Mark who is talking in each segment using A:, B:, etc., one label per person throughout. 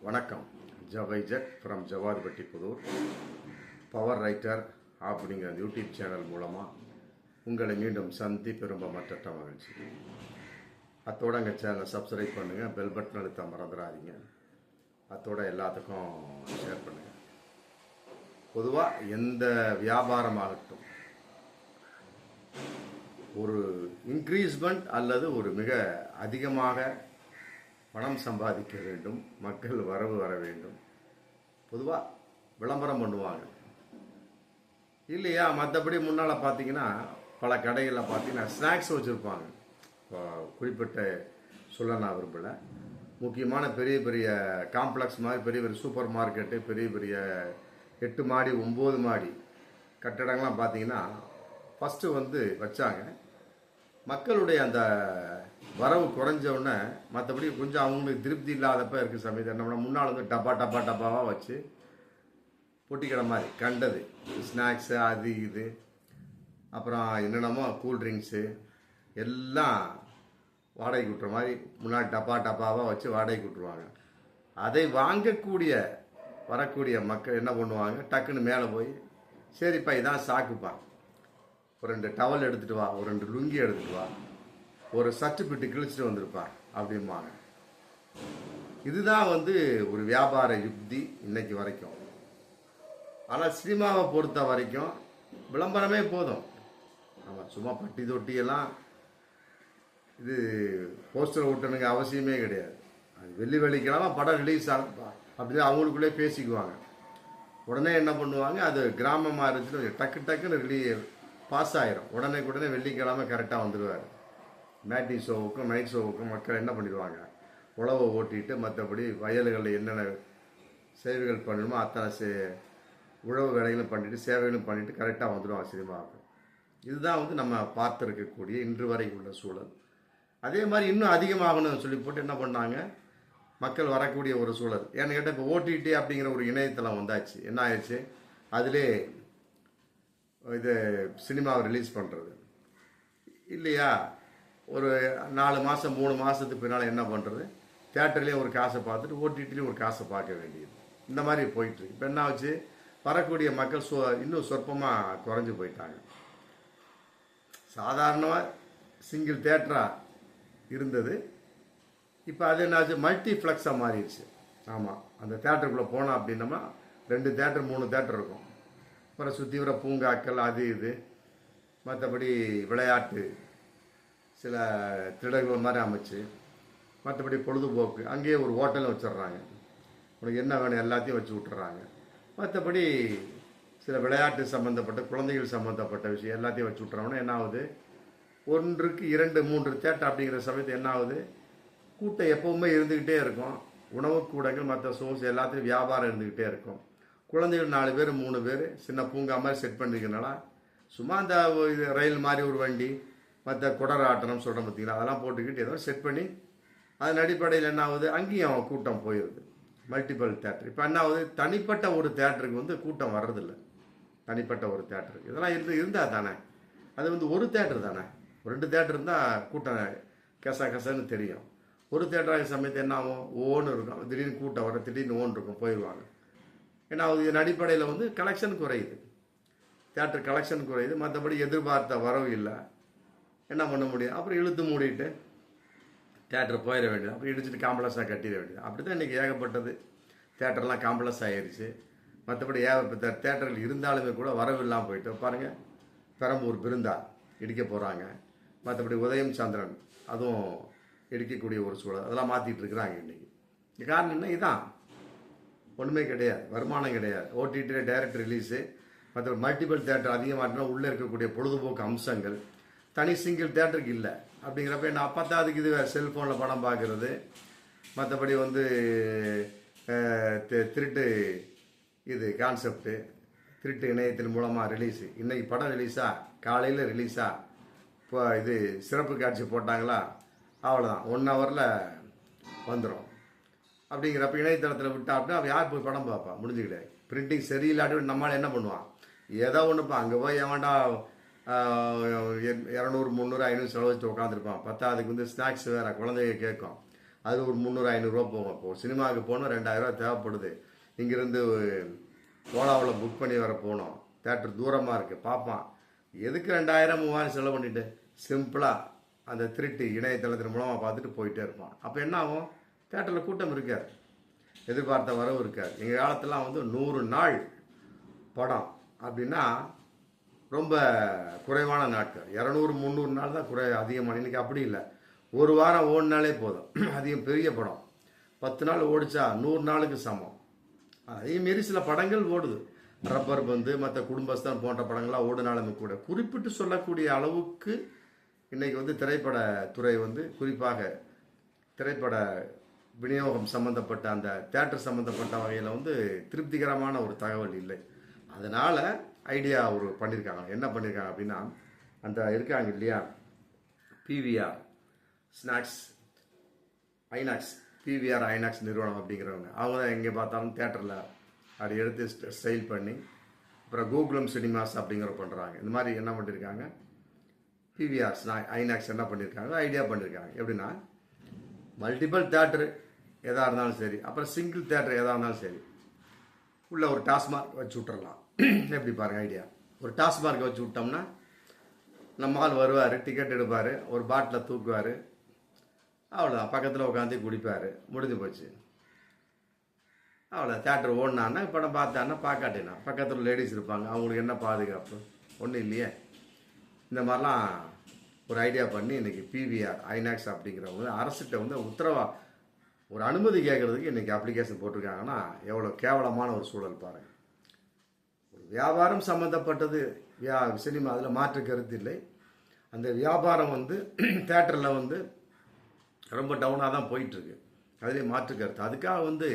A: வணக்கம். ஜவைஜக் from Javadupatti Pudur. Power writer அப்படிங்கிற YouTube channel மூலமாக உங்களை மீண்டும் சந்திப்பு ரொம்ப மற்ற மகிழ்ச்சி. அத்தோட எங்கள் சேனலை சப்ஸ்கிரைப் பண்ணுங்கள், பெல் பட்டன் அழுத்த மறந்துடாதீங்க. அத்தோட எல்லாத்துக்கும் ஷேர் பண்ணுங்கள். பொதுவாக எந்த வியாபாரமாகட்டும் ஒரு இன்க்ரீஸ்மெண்ட் அல்லது ஒரு மிக அதிகமாக பணம் சம்பாதிக்க வேண்டும், மக்கள் வரவு வர வேண்டும், பொதுவாக விளம்பரம் பண்ணுவாங்க இல்லையா? மற்றபடி முன்னால் பார்த்தீங்கன்னா பல கடைகளில் பார்த்தீங்கன்னா ஸ்நாக்ஸ் வச்சுருப்பாங்க. குறிப்பிட்ட சொல்ல நான் விரும்பலை. முக்கியமான பெரிய பெரிய காம்ப்ளெக்ஸ் மாதிரி பெரிய பெரிய சூப்பர் மார்க்கெட்டு, பெரிய பெரிய 8 மாடி 9 மாடி கட்டடங்கள்லாம் பார்த்தீங்கன்னா ஃபஸ்ட்டு வச்சாங்க. மக்களுடைய அந்த வரவு குறைஞ்சவுடனே மற்றபடி கொஞ்சம் அவங்களுக்கு திருப்தி இல்லாதப்ப இருக்கிற சமயத்தில் என்ன பண்ண, முன்னால் டப்பாவாக வச்சு பொட்டிக்கடை மாதிரி கண்டது ஸ்நாக்ஸு அது இது, அப்புறம் என்னென்னமோ கூல்ட்ரிங்க்ஸு எல்லாம் வாடகைக்கு விட்டுற மாதிரி முன்னாடி டப்பாவாக வச்சு வாடகைக்கு விட்டுருவாங்க. அதை வாங்கக்கூடிய வரக்கூடிய மக்கள் என்ன பண்ணுவாங்க, டக்குன்னு மேலே போய் சரிப்பா இதான் சாக்குப்பா, ஒரு 2 டவல் எடுத்துகிட்டு வா, ஒரு 2 லுங்கி எடுத்துகிட்டு வா, ஒரு சட்டு பிட்டு கிழிச்சிட்டு வந்திருப்பான் அப்படிம்பாங்க. இதுதான் ஒரு வியாபார யுக்தி இன்னைக்கு வரைக்கும். ஆனால் சினிமாவை பொறுத்த வரைக்கும் விளம்பரமே போதும். ஆமாம், சும்மா பட்டி தொட்டியெல்லாம் இது போஸ்டர் ஓட்டணுங்க அவசியமே கிடையாது. அது வெள்ளிக்கிழமை படம் ரிலீஸ் ஆகும் அப்படின்னு அவங்களுக்குள்ளே பேசிக்குவாங்க. உடனே என்ன பண்ணுவாங்க, அது கிராமமாக இருந்துச்சுன்னு டக்குன்னு பாஸ் ஆயிரும். உடனே வெள்ளிக்கிழமை கரெக்டாக வந்துடுவார். மேட்டி ஷோவுக்கும் நைட் ஷோவுக்கும் மக்கள் என்ன பண்ணிடுவாங்க, உழவை ஓட்டிட்டு மற்றபடி வயல்களில் என்னென்ன சேவைகள் பண்ணணுமோ அத்தனை உழவு வேலைகளும் பண்ணிட்டு சேவைகளும் பண்ணிட்டு கரெக்டாக வந்துடுவாங்க சினிமாவுக்கு. இதுதான் நம்ம பார்த்துருக்கக்கூடிய இன்று வரை உள்ள சூழல். அதே மாதிரி இன்னும் அதிகமாகணும்னு சொல்லி போட்டு என்ன பண்ணாங்க, மக்கள் வரக்கூடிய ஒரு சூழல். ஏன்னு கேட்டால் இப்போ ஓடிடி அப்படிங்கிற ஒரு இணையதளம் வந்தாச்சு. என்ன ஆயிடுச்சு, அதிலே இது சினிமாவை ரிலீஸ் பண்ணுறது இல்லையா? ஒரு 4 மாதம் 3 மாதத்துக்கு பின்னால் என்ன பண்ணுறது, தியேட்டர்லேயும் ஒரு காசை பார்த்துட்டு ஓடிடிலையும் ஒரு காசை பார்க்க வேண்டியது. இந்த மாதிரி போயிட்டுருக்கு. இப்போ என்ன ஆச்சு, வரக்கூடிய மக்கள் இன்னும் சொற்பமாக குறைஞ்சி போயிட்டாங்க. சாதாரணமாக சிங்கிள் தேட்டராக இருந்தது, இப்போ அது என்னாச்சு மல்டிப்ளெக்ஸாக மாறிடுச்சு. ஆமாம், அந்த தேட்டருக்குள்ளே போனோம் அப்படின்னம்னா 2 தேட்டர் 3 தேட்டர் இருக்கும். அப்புறம் சுற்றி வர பூங்காக்கள் அது இது, மற்றபடி விளையாட்டு சில திடல்கள் மாதிரி அமைச்சு, மற்றபடி பொழுதுபோக்கு அங்கேயே ஒரு ஹோட்டலும் வச்சிடுறாங்க. உனக்கு என்ன வேணும் எல்லாத்தையும் வச்சு விட்டுறாங்க. மற்றபடி சில விளையாட்டு சம்மந்தப்பட்ட குழந்தைகள் சம்மந்தப்பட்ட விஷயம் எல்லாத்தையும் வச்சு விட்டுறோன்னா என்ன ஆகுது, 1க்கு 2 3 தேட்டர் அப்படிங்கிற சமயத்தில் என்ன ஆகுது, கூட்டம் எப்பவுமே இருந்துக்கிட்டே இருக்கும். உணவு கூடங்கள் மற்ற சோர்ஸ் எல்லாத்துலையும் வியாபாரம் இருந்துக்கிட்டே இருக்கும். குழந்தைகள் 4 பேர் 3 பேர் சின்ன பூங்கா மாதிரி செட் பண்ணிருக்கனால சும்மா அந்த ரயில் மாதிரி ஒரு வண்டி மற்ற குடர் ஆட்டணும் சொல்கிறோம் பார்த்தீங்களா, அதெல்லாம் போட்டுக்கிட்டு ஏதோ செட் பண்ணி அதன் அடிப்படையில் என்ன ஆகுது, அங்கேயும் கூட்டம் போயிடுது. Multiple theatre. இப்போ என்ன ஆகுது, தனிப்பட்ட ஒரு தேட்டருக்கு கூட்டம் வர்றதில்லை. தனிப்பட்ட ஒரு தேட்டருக்கு இதெல்லாம் இருந்தால் தானே, அது ஒரு தேட்டர் தானே. 2 தேட்டர் இருந்தால் கூட்டம் கசன்னு தெரியும். ஒரு தேட்டர் ஆகிய சமயத்து என்ன ஆகும், ஓன்னு இருக்கும், திடீர்னு கூட்டம் வர, திடீர்னு ஓன் இருக்கும், போயிடுவாங்க. ஏன்னா இதன் அடிப்படையில் கலெக்ஷன் குறையுது, தேட்டர் கலெக்ஷன் குறையுது. மற்றபடி எதிர்பார்த்த வரவு இல்லை, என்ன பண்ண முடியும், அப்புறம் இழுத்து மூடிட்டு தேட்டர் போயிட வேண்டியது, அப்புறம் இடிச்சிட்டு காம்ப்ளெக்ஸாக கட்டிட வேண்டியது. அப்படி தான் இன்றைக்கி ஏகப்பட்டது தேட்டர்லாம் காம்ப்ளெக்ஸ் ஆகிடுச்சு. மற்றபடி ஏகப்பட்ட தேட்டர்கள் இருந்தாலுமே கூட வரவு இல்லாமல் போயிட்டு பாருங்கள். பெரம்பூர் பிருந்தா இடிக்க போகிறாங்க, மற்றபடி உதயம் சந்திரன் அதுவும் இடிக்கக்கூடிய ஒரு சூழல், அதெல்லாம் மாற்றிட்டு இருக்கிறாங்க இன்றைக்கி. காரணம் என்ன, இதான் ஒன்றுமே கிடையாது, வருமானம் கிடையாது. ஓடிடியில் டைரக்ட் ரிலீஸு, மற்ற மல்டிபிள் தேட்டர் அதிகமாகிட்டா உள்ளே இருக்கக்கூடிய பொழுதுபோக்கு அம்சங்கள் தனி சிங்கிள் தேட்டருக்கு இல்லை. அப்படிங்கிறப்ப என்ன, பத்தாவதுக்கு இது செல்ஃபோனில் படம் பார்க்குறது, மற்றபடி திருட்டு இது கான்செப்டு, திருட்டு இணையத்தின் மூலமாக ரிலீஸு. இன்றைக்கி படம் ரிலீஸா, காலையில் ரிலீஸா, இப்போ இது சிறப்பு காட்சி போட்டாங்களா, அவ்வளோதான் 1 ஹவரில் வந்துடும். அப்படிங்கிறப்ப இணையதளத்தில் விட்டா அப்படின்னா அவன் யார் போய் படம் பார்ப்பா, முடிஞ்சுக்கிட்டே. பிரிண்டிங் சரியில்லாட்டி நம்மளால் என்ன பண்ணுவான், ஏதோ ஒன்றுப்பா அங்கே போய் ஏமாண்டா 200 300 500 செலவு வச்சு உட்காந்துருப்பான். பத்தாவதுக்கு ஸ்நாக்ஸ் வேறு குழந்தைங்க கேட்கும். அது ஒரு 300-500 போகும். இப்போ சினிமாவுக்கு போனால் 2000 தேவைப்படுது. இங்கேருந்து ஓலாவில் புக் பண்ணி வர போனோம், தேட்டர் தூரமாக இருக்குது, பார்ப்பான். எதுக்கு 2000-3000 செலவு பண்ணிட்டு சிம்பிளாக அந்த திருட்டு இணையதளத்தின் மூலமாக பார்த்துட்டு போயிட்டே இருப்பான். அப்போ என்ன ஆகும்? தேட்டரில் கூட்டம் இருக்காது, எதிர்பார்த்த வரவு இருக்காது. எங்கள் காலத்திலாம் 100 நாள் படம் அப்படின்னா ரொம்ப குறைவான நாட்கள், 200-300 நாள் தான் அதிகமான. இன்றைக்கி அப்படி இல்லை, ஒரு வாரம் ஓடினாலே போதும். அதிகம் பெரிய படம் 10 நாள் ஓடிச்சா 100 நாளுக்கு சமம். அதே மாரி சில படங்கள் ஓடுது, ரப்பர் பந்து மற்ற குடும்பஸ்தான் போன்ற படங்கள்லாம் ஓடுனாலுமே கூட குறிப்பிட்டு சொல்லக்கூடிய அளவுக்கு இன்றைக்கி திரைப்பட துறை குறிப்பாக திரைப்பட விநியோகம் சம்மந்தப்பட்ட அந்த தேட்டர் சம்மந்தப்பட்ட வகையில் திருப்திகரமான ஒரு தகவல் இல்லை. அதனால் ஐடியா ஒரு பண்ணியிருக்காங்க. என்ன பண்ணியிருக்காங்க அப்படின்னா, அந்த இருக்காங்க இல்லையா PVR snacks INOX, PVR INOX நிறுவனம் அப்படிங்கிறவங்க, அவங்க தான் எங்கே பார்த்தாலும் தேட்டரில் அப்படி எடுத்து ஸ்டைல் பண்ணி, அப்புறம் கோகுலம் சினிமாஸ் அப்படிங்கிற பண்ணுறாங்க. இந்த மாதிரி என்ன பண்ணியிருக்காங்க, பிவிஆர் ஐநாக்ஸ் என்ன பண்ணியிருக்காங்க, ஐடியா பண்ணியிருக்காங்க. எப்படின்னா மல்டிபிள் தேட்டரு எதாக இருந்தாலும் சரி, அப்புறம் சிங்கிள் தேட்டர் எதாக இருந்தாலும் சரி, உள்ள ஒரு டாஸ்மார்க் வச்சு விட்டுறலாம். எப்படி பாருங்கள் ஐடியா. ஒரு டாஸ்மார்க்கை வச்சு விட்டோம்னா நம்ம ஆள் வருவார், டிக்கெட் எடுப்பார், ஒரு பாட்டில் தூக்குவார், அவ்வளோதான், பக்கத்தில் உட்காந்து குடிப்பார், முடிஞ்சு போச்சு. அவ்வளோ தேட்டர் ஓடினான்னா படம் பார்த்தான்னா பார்க்காட்டினா பக்கத்தில் லேடிஸ் இருப்பாங்க, அவங்களுக்கு என்ன பாதுகாப்பு? ஒன்றும் இல்லையே. இந்த மாதிரிலாம் ஒரு ஐடியா பண்ணி இன்றைக்கி பிவிஆர் ஐநாக்ஸ் அப்படிங்கிறவங்க அரசுகிட்ட உத்தரவா ஒரு அனுமதி கேட்குறதுக்கு இன்றைக்கி அப்ளிகேஷன் போட்டிருக்காங்கன்னா எவ்வளோ கேவலமான ஒரு சூழல் பாருங்கள். ஒரு வியாபாரம் சம்மந்தப்பட்டது சினிமா, அதில் மாற்று கருத்து இல்லை. அந்த வியாபாரம் தேட்டரில் ரொம்ப டவுனாக தான் போயிட்டுருக்கு, அதிலே மாற்று கருத்து. அதுக்காக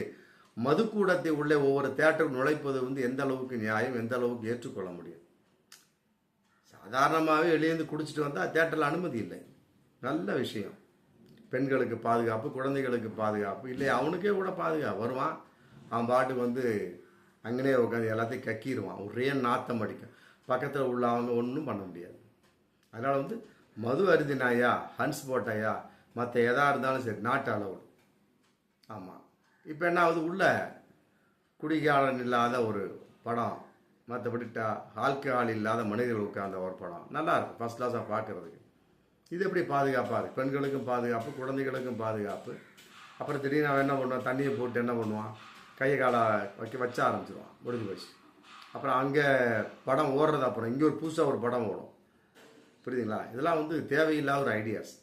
A: மதுக்கூடத்தை உள்ளே ஒவ்வொரு தேட்டரும் நுழைப்பது எந்த அளவுக்கு நியாயம், எந்த அளவுக்கு ஏற்றுக்கொள்ள முடியும்? சாதாரணமாகவே வெளியேந்து குடிச்சிட்டு வந்தால் தேட்டரில் அனுமதி இல்லை, நல்ல விஷயம். பெண்களுக்கு பாதுகாப்பு, குழந்தைகளுக்கு பாதுகாப்பு இல்லை, அவனுக்கே கூட பாதுகாப்பு. வருவான், அவன் பாட்டுக்கு அங்கனே உட்காந்து எல்லாத்தையும் கக்கிடுவான், ஒரே நாத்தம் அடிக்கும், பக்கத்தில் உள்ள அவங்க ஒன்றும் பண்ண முடியாது. அதனால் மது அருந்தினாயா, ஹன்ஸ் போட்டாயா, மற்ற எதாக இருந்தாலும் சரி நாட்டு அளவு. ஆமாம், இப்போ என்ன ஆகுது, உள்ள குடிகாரன் இல்லாத ஒரு படம், மற்றபடி ஆல்கஹால் இல்லாத மனிதர்கள் உட்கார்ந்த ஒரு படம் நல்லா இருக்கும், ஃபர்ஸ்ட் கிளாஸாக பார்க்குறதுக்கு. இது எப்படி பாதுகாப்பாக இருக்குது? பெண்களுக்கும் பாதுகாப்பு, குழந்தைகளுக்கும் பாதுகாப்பு. அப்புறம் திடீர்னு அவன் என்ன பண்ணுவான், தண்ணியை போட்டு என்ன பண்ணுவான், கையை காலை வச்ச ஆரம்பிச்சிடுவான், முடிஞ்சு போச்சு. அப்புறம் அங்கே படம் ஓடுறது, அப்புறம் இங்கே ஒரு புதுசாக ஒரு படம் ஓடும், புரியுதுங்களா? இதெல்லாம் தேவையில்லாத ஒரு ஐடியாஸ்.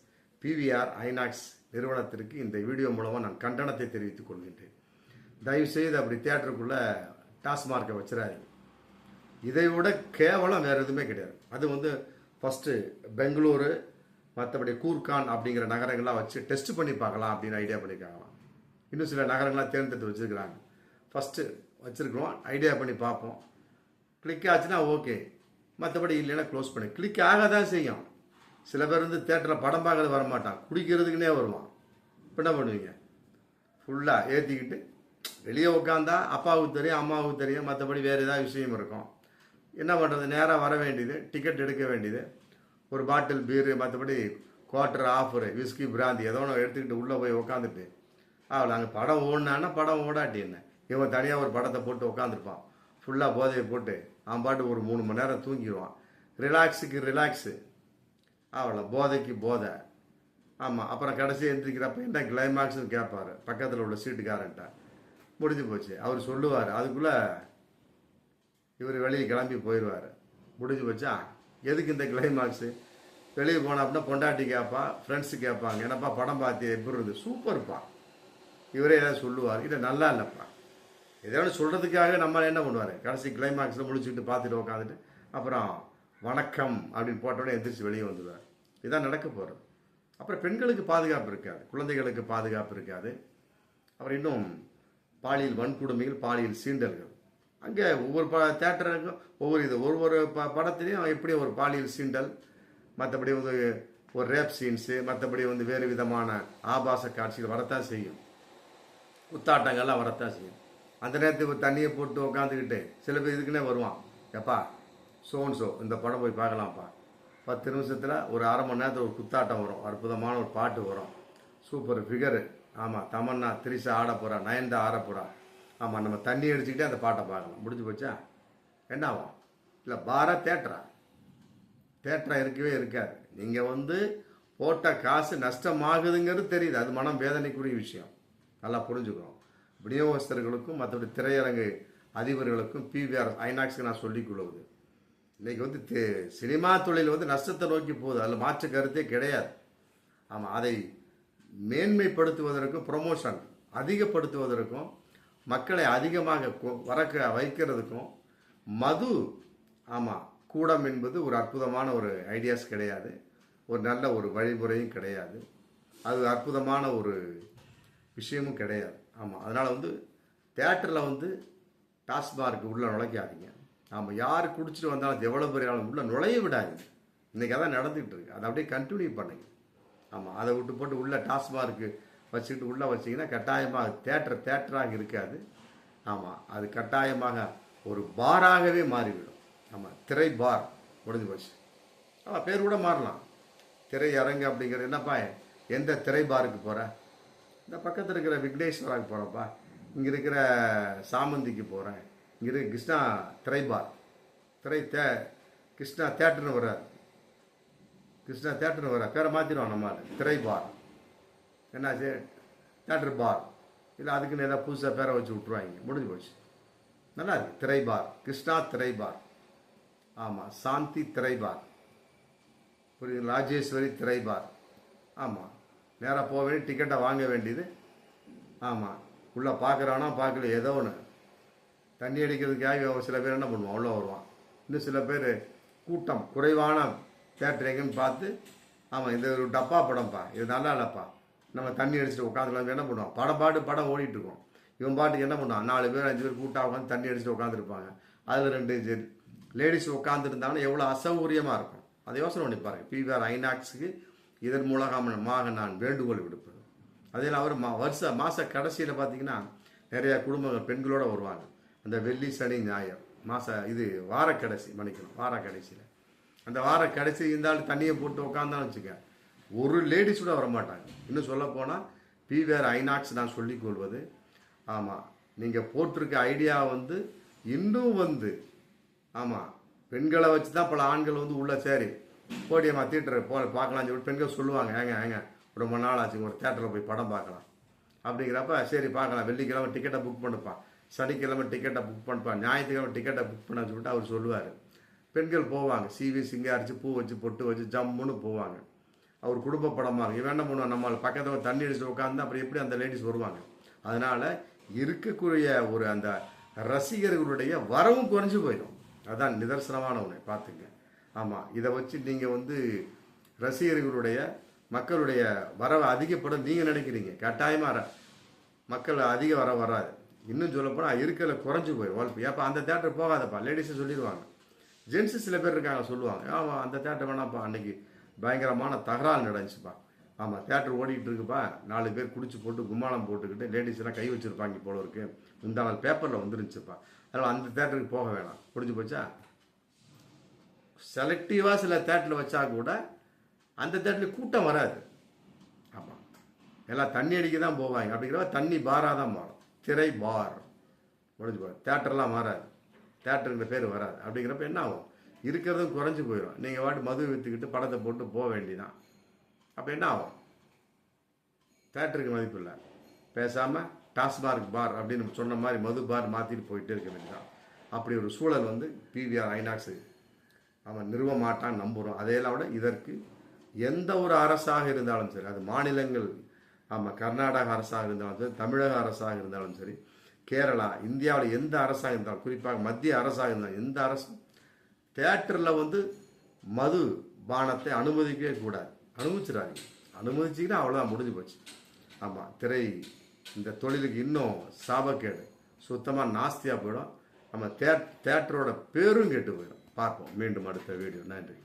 A: பிவிஆர் ஐநாக்ஸ் நிறுவனத்திற்கு இந்த வீடியோ மூலமாக நான் கண்டனத்தை தெரிவித்துக் கொள்கின்றேன். தயவுசெய்து அப்படி தியேட்டருக்குள்ளே டாஸ்மார்க்கை வச்சுறாரு. இதை விட கேவலம் வேறு எதுவுமே கிடையாது. அது ஃபஸ்ட்டு பெங்களூரு, மற்றபடி கூர்கான் அப்படிங்கிற நகரங்கள்லாம் வச்சு டெஸ்ட் பண்ணி பார்க்கலாம் அப்படின்னு ஐடியா பண்ணியிருக்காங்களாம். இன்னும் சில நகரங்களாக தேர்ந்தெடுத்து வச்சுருக்கிறாங்க. ஃபஸ்ட்டு வச்சுருக்கிறோம், ஐடியா பண்ணி பார்ப்போம், கிளிக் ஆச்சுன்னா ஓகே, மற்றபடி இல்லைன்னா க்ளோஸ் பண்ணி. கிளிக் ஆக தான் செய்யும். சில பேர் தேட்டரில் படம் பார்க்கறது வரமாட்டான், குடிக்கிறதுக்குன்னே வருவான். இப்போ என்ன பண்ணுவீங்க? ஃபுல்லாக ஏற்றிக்கிட்டு வெளியே உட்காந்தா அப்பாவுக்கு தெரியும், அம்மாவுக்கு தெரியும், மற்றபடி வேறு ஏதாவது விஷயம் இருக்கும். என்ன பண்ணுறது? நேராக வர வேண்டியது, டிக்கெட் எடுக்க வேண்டியது, ஒரு பாட்டில் பீரு, மற்றபடி குவார்ட்டர், ஆஃபரு, விஸ்கி, பிராந்தி ஏதோ ஒன்று எடுத்துக்கிட்டு உள்ளே போய் உட்காந்துட்டு அவள் அங்கே படம் ஓடினான்னா படம் ஓடாட்டி என்ன, இவன் தனியாக ஒரு படத்தை போட்டு உட்காந்துருப்பான், ஃபுல்லாக போதையை போட்டு அவன் பாட்டு ஒரு 3 மணி நேரம் தூங்கிடுவான். ரிலாக்ஸுக்கு ரிலாக்ஸு, அவளை போதைக்கு போதை. ஆமாம், அப்புறம் கடைசி எந்திரிக்கிறப்ப என்ன கிளைமேக்ஸ்னு கேட்பார் பக்கத்தில் உள்ள சீட்டுக்காரன்ட்ட, முடிஞ்சு போச்சு. அவர் சொல்லுவார், அதுக்குள்ளே இவர் வெளியே கிளம்பி போயிடுவார், முடிஞ்சு போச்சா. எதுக்கு இந்த கிளைமாக்ஸு? வெளியே போனால் அப்படின்னா பொண்டாட்டி கேட்பா, ஃப்ரெண்ட்ஸு கேட்பாங்க, என்னப்பா படம் பார்த்து எப்படி இருந்து? சூப்பர்ப்பா. இவரே ஏதாவது சொல்லுவார், இல்லை நல்லா இல்லைப்பா, ஏதாவது சொல்கிறதுக்காக நம்ம என்ன பண்ணுவார், கடைசி கிளைமாக்ஸில் முடிச்சுக்கிட்டு பார்த்துட்டு உட்காந்துட்டு அப்புறம் வணக்கம் அப்படின்னு போட்டோடனே எந்திரிச்சு வெளியே வந்துடுவார். இதுதான் நடக்க போகிறது. அப்புறம் பெண்களுக்கு பாதுகாப்பு இருக்காது, குழந்தைகளுக்கு பாதுகாப்பு இருக்காது. அப்புறம் இன்னும் பாலியல் வன்கொடுமைகள், பாலியல் சீண்டல்கள். அங்கே ஒவ்வொரு தேட்டருக்கும் ஒவ்வொரு படத்துலையும் எப்படி ஒரு பாலியல் சீண்டல், மற்றபடி ஒரு ரேப் சீன்ஸு, மற்றபடி வேறு விதமான ஆபாச காட்சிகள் வரத்தான் செய்யும், குத்தாட்டங்கள்லாம் வரத்தான் செய்யும். அந்த நேரத்துக்கு தண்ணியை போட்டு உட்காந்துக்கிட்டு சில பேர் இதுக்குன்னே வருவான், எப்பா சோன்சோ இந்த படம் போய் பார்க்கலாம்ப்பா, 10 நிமிஷத்தில் ஒரு அரை மணி நேரத்தில் ஒரு குத்தாட்டம் வரும், அற்புதமான ஒரு பாட்டு வரும், சூப்பர் ஃபிகரு, ஆமாம், தமன்னா திரிஷா ஆட போகிறா, நயன்தா ஆட போகிறா. ஆமாம், நம்ம தண்ணி அடிச்சுக்கிட்டே அந்த பாட்டை பார்க்கலாம். முடிஞ்சு போச்சா? என்ன ஆகும்? இல்லை பாரா தேட்டரா? தேட்டரா இருக்கவே இருக்காது. நீங்கள் வந்து போட்ட காசு நஷ்டமாகுதுங்கிறது தெரியுது. அது மனம் வேதனைக்குரிய விஷயம். நல்லா புரிஞ்சுக்கணும். விநியோகஸ்தர்களுக்கும் மற்றபடி திரையரங்கு அதிபர்களுக்கும் பிவிஆர் ஐநாக்ஸுக்கு நான் சொல்லிக் கொள்வது, இன்னைக்கு வந்து சினிமா தொழில் வந்து நஷ்டத்தை நோக்கி போகுது. அதில் மாற்று கருத்தே கிடையாது. ஆமாம், அதை மேன்மைப்படுத்துவதற்கும் ப்ரொமோஷன் அதிகப்படுத்துவதற்கும் மக்களை அதிகமாக வைக்கிறதுக்கும் மது ஆமாம் கூடம் என்பது ஒரு அற்புதமான ஒரு ஐடியாஸ் கிடையாது. ஒரு நல்ல ஒரு வழிமுறையும் கிடையாது. அது அற்புதமான ஒரு விஷயமும் கிடையாது. ஆமாம், அதனால் வந்து தேட்டரில் வந்து டாஸ்மார்க்கு உள்ளே நுழைக்காதீங்க. ஆமாம், யார் குடிச்சிட்டு வந்தாலும் எவ்வளோ பெரிய ஆளும் உள்ளே நுழைய விடாதீங்க. இன்றைக்கி அதான் நடந்துகிட்டு இருக்கு. அதை அப்படியே கண்டினியூ பண்ணுங்க. ஆமாம், அதை விட்டு போட்டு உள்ளே டாஸ்மார்க்கு வச்சுக்கிட்டு உள்ளே வச்சிங்கன்னா கட்டாயமாக தேட்டராக இருக்காது. ஆமாம், அது கட்டாயமாக ஒரு பாராகவே மாறிவிடும். ஆமாம், திரை பார் முடிஞ்சு போச்சு. ஆமாம், பேர் கூட மாறலாம். திரையரங்கு அப்படிங்கிறது. என்னப்பா எந்த திரை பாருக்கு போகிற? இந்த பக்கத்தில் இருக்கிற விக்னேஸ்வராவுக்கு போகிறப்பா, இங்கே இருக்கிற சாமந்திக்கு போகிறேன், இங்கே இருக்கிற கிருஷ்ணா திரைபார் கிருஷ்ணா தேட்டர்னு வர்றாரு. கிருஷ்ணா தேட்டர்னு வர்றார். பேரை மாற்றிடுவான் நம்ம திரைபார். என்னாச்சு? தேட்டர் பார். இல்லை அதுக்குன்னு ஏதாவது புதுசாக பேரை வச்சு விட்ருவாங்க. முடிஞ்சு போச்சு. நல்லா இருக்கு. திரைபார், கிருஷ்ணா திரைபார். ஆமாம், சாந்தி திரைபார், புரியுது, ராஜேஸ்வரி திரைபார். ஆமாம், நேராக போக வேண்டிய டிக்கெட்டை வாங்க வேண்டியது. ஆமாம், உள்ளே பார்க்குறானா பார்க்கல, ஏதோ ஒன்று தண்ணி அடிக்கிறதுக்காக சில பேர் என்ன பண்ணுவான், உள்ளே வருவான். இன்னும் சில பேர் கூட்டம் குறைவான தேட்டர் எங்கன்னு பார்த்து, ஆமாம் இது ஒரு டப்பா படம்ப்பா, இது நல்லா இல்லைப்பா, நம்ம தண்ணி அடிச்சுட்டு உட்காந்துக்கலாம் என்ன பண்ணுவான், படம் ஓடிட்டுருக்கோம். இவன் பாட்டுக்கு என்ன பண்ணுவான், 4 பேர் 5 பேர் கூட்டாக உட்காந்து தண்ணி அடிச்சுட்டு உட்காந்துருப்பாங்க. அதில் 2 லேடிஸ் உட்காந்துருந்தாங்கன்னா எவ்வளோ அசௌகரியமாக இருக்கும். அதை யோசனை பண்ணி பாருங்கள். பிவிஆர் ஐநாக்ஸுக்கு இதன் மூலமாக நான் வேண்டுகோள் விடுப்பது. அதே அவர் மாத கடைசியில் பார்த்தீங்கன்னா நிறையா குடும்பங்கள் பெண்களோடு வருவாங்க. அந்த வெள்ளி சனி ஞாயிறு வார கடைசியில் அந்த வார கடைசி இருந்தாலும் தண்ணியை போட்டு உட்காந்தாலும் வச்சுக்க, ஒரு லேடிஸ் கூட வரமாட்டாங்க. இன்னும் சொல்ல போனால் பிவிஆர் ஐநாக்ஸ் நான் சொல்லிக் கொள்வது, ஆமாம் நீங்கள் போட்டிருக்க ஐடியா வந்து இன்னும் வந்து ஆமாம் பெண்களை வச்சு தான் பல ஆண்கள் வந்து உள்ள சரி போடியம்மா தியேட்டர் பார்க்கலாம் சொல்லி பெண்கள் சொல்லுவாங்க, ஏங்க ரொம்ப நாள் ஆச்சு ஒரு தேட்டரில் போய் படம் பார்க்கலாம் அப்படிங்கிறப்ப சரி பார்க்கலாம், வெள்ளிக்கிழமை டிக்கெட்டை புக் பண்ணுப்பா, சனிக்கிழமை டிக்கெட்டை புக் பண்ணுப்பா, ஞாயிற்றுக்கிழமை டிக்கெட்டை புக் பண்ண சொல்லிட்டு அவர் சொல்லுவார். பெண்கள் போவாங்க, சிங்காரிச்சு பூ வச்சு பொட்டு வச்சு ஜம்முன்னு போவாங்க. அவர் குடும்ப படமாக இருக்கும். இவன் என்ன பண்ணுவான், நம்ம பக்கத்தில் தண்ணி அடிச்சு உட்காந்து அப்புறம் எப்படி அந்த லேடிஸ் வருவாங்க. அதனால் இருக்கக்கூடிய ஒரு அந்த ரசிகர்களுடைய வரவும் குறைஞ்சி போயிடும். அதுதான் நிதர்சனமான ஒன்று, பார்த்துங்க. ஆமாம், இதை வச்சு நீங்கள் வந்து ரசிகர்களுடைய மக்களுடைய வரவை அதிகப்படும் நீங்கள் நினைக்கிறீங்க. கட்டாயமாக மக்கள் அதிக வராது. இன்னும் சொல்லப்போனால் இருக்கிற குறைஞ்சி போயிடும். ஏப்பா அந்த தேட்டர் போகாதப்பா, லேடிஸை சொல்லிடுவாங்க. ஜென்ஸு சில பேர் இருக்காங்க சொல்லுவாங்க, ஆமாம் அந்த தேட்டர் வேணாப்பா, அன்னைக்கு பயங்கரமான தகராறு நடந்துச்சுப்பா, ஆமாம் தேட்டர் ஓடிக்கிட்டு இருக்குப்பா, 4 பேர் குடிச்சு போட்டு கும்மாளம் போட்டுக்கிட்டு லேடிஸ் எல்லாம் கை வச்சுருப்பாங்க போல இருக்கு, இந்த நாள் பேப்பரில் வந்துருந்துச்சுப்பா, அதனால் அந்த தேட்டருக்கு போக வேணாம். புரிஞ்சு போச்சா? செலக்டிவாக சில தேட்டரில் வச்சா கூட அந்த தேட்டரில் கூட்டம் வராது. ஆமாம், எல்லாம் தண்ணி அடிக்க தான் போவாங்க. அப்படிங்கிறப்ப தண்ணி பாராக தான் மாறும். திரை பார் முடிஞ்சு போய் தேட்டர்லாம் மாறாது, தேட்டருங்கிற பேர் வராது. அப்படிங்கிறப்ப என்ன ஆகும், இருக்கிறதும் குறைஞ்சி போயிடும். நீங்கள் வாட்டு மது விற்றுக்கிட்டு படத்தை போட்டு போக வேண்டிதான். அப்போ என்ன ஆகும், தேட்டருக்கு மதிப்பு இல்லை. பேசாமல் டாஸ்மார்க் பார் அப்படின்னு சொன்ன மாதிரி மது பார் மாற்றிட்டு போயிட்டே இருக்க வேண்டியதான். அப்படி ஒரு சூழல் வந்து பிவிஆர் ஐநாக்ஸ் அவன் நிறுவ மாட்டான் நம்புகிறோம். அதையெல்லாம் விட இதற்கு எந்த ஒரு அரசாக இருந்தாலும் சரி, அது மாநிலங்கள், ஆமாம் கர்நாடக அரசாக இருந்தாலும் சரி, தமிழக அரசாக இருந்தாலும் சரி, கேரளா, இந்தியாவில் எந்த அரசாக இருந்தாலும், குறிப்பாக மத்திய அரசாக இருந்தாலும் எந்த அரசும் தேட்டரில் வந்து மது பானத்தை அனுமதிக்கவே கூடாது. அனுமதிச்சிடாதீங்க. அனுமதிச்சிங்கன்னா அவ்வளோதான், முடிஞ்சு போச்சு. ஆமாம், இந்த தொழிலுக்கு இன்னும் சாபக்கேடு, சுத்தமாக நாஸ்தியாக போயிடும். நம்ம தேட்டரோட பேரும் கெட்டு போயிடும். பார்ப்போம் மீண்டும் அடுத்த வீடியோ. நன்றி.